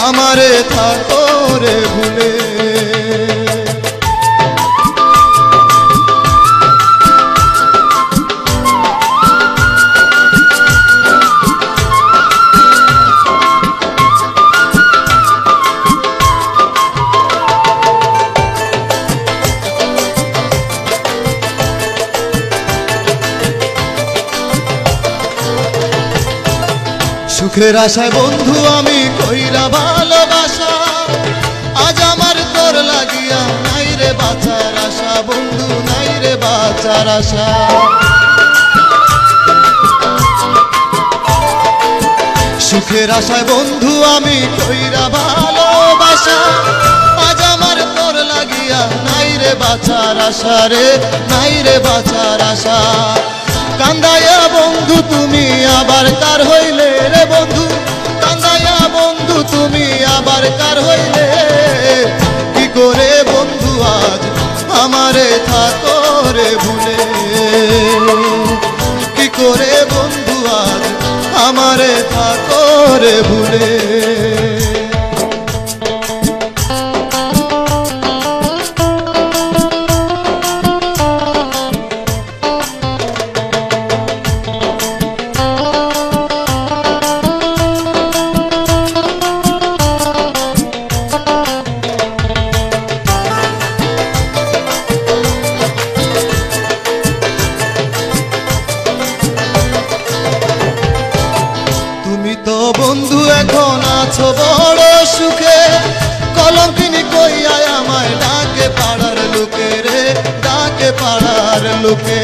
আমারে থাকো রে ভুলে। সুখের আশায় বন্ধু আমি কইরা ভালোবাসা, আজ আমার তোর লাগিয়া নাই রে বাঁচার আশা বন্ধু, নাই রে বাঁচার আশা। সুখের আশায় বন্ধু আমি কইরা ভালোবাসা, আজ আমার তোর লাগিয়া নাই রে বাঁচার আশা রে, নাই রে বাঁচার আশা। কান্দাইয়া বন্ধু তুমি আবার কার হইলে রে বন্ধু, কান্দাইয়া বন্ধু তুমি আবার কার হইলে। কি করে বন্ধু আজ আমারে থাকো রে ভুলে, কি করে বন্ধু আজ আমারে থাকো রে ভুলে। বন্ধু এখন আছো বড় সুখে, কলঙ্কিনী কইয়া আমায় ডাকে পাড়ার লোকে রে, ডাকে পাড়ার লোকে।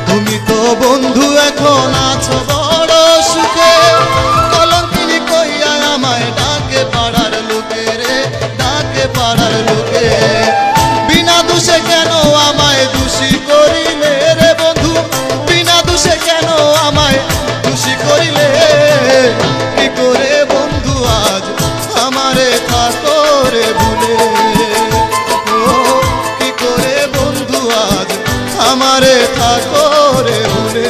তুমি তো বন্ধু এখন আছো বড় সুখে, কলঙ্কিনী কইয়া আমায় ডাকে পাড়ার লোকে রে, ডাকে পাড়ার লোকে। বিনা দোষে কেন আমায় দোষী করিলে রে বন্ধু, বিনা দোষে কেন আমায় দোষী করিলে। কি করে বন্ধু আজ আমারে থাকো রে ভুলে, ও কি করে বন্ধু আজ আমারে থাকো রে ভুলে।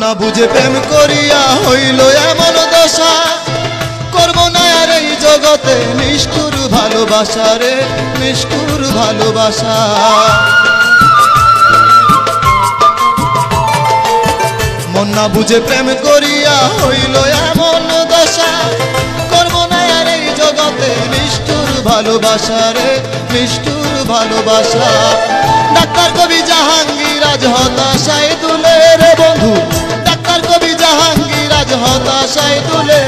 না বুঝে প্রেম করিয়া হইল এমন দশা, করব না আর এই জগতে নিষ্ঠুর ভালোবাসা রে, নিষ্ঠুর ভালোবাসা। মন না বুঝে প্রেম করিয়া হইল এমন দশা, করব না আর এই জগতে নিষ্ঠুর ভালোবাসা রে, নিষ্ঠুর ভালোবাসা। ডাক্তার কবি জাহাঙ্গীর আজ হতাশায় দুলে রে বন্ধু, ডাক্তার কবি জাহাঙ্গীর আজ হতাশায় দুলে।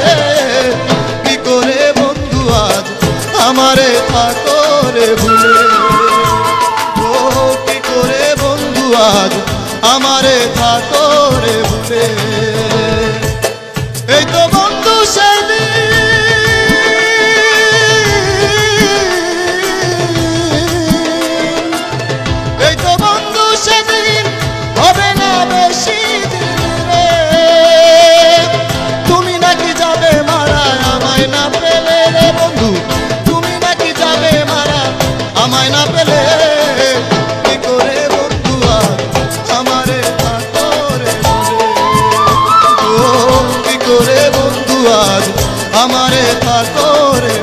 কি করে বন্ধু আজ আমারে থাকো রে ভুলে, ও কি করে বন্ধু আজ আমারে থাকো রে ভুলে। এই তো বন্ধু সেদিন, এই তো বন্ধু সেদিন হবে না বেশি দিন রে। তুমি নাকি যাবে মারা আমায় না পেলে রে বন্ধু, তুমি নাকি যাবে মারা আমায় না পেলে। কি করে বন্ধু আজ আমারে থাকো রে ভুলে, ও কি করে বন্ধু আজ আমারে থাকো রে।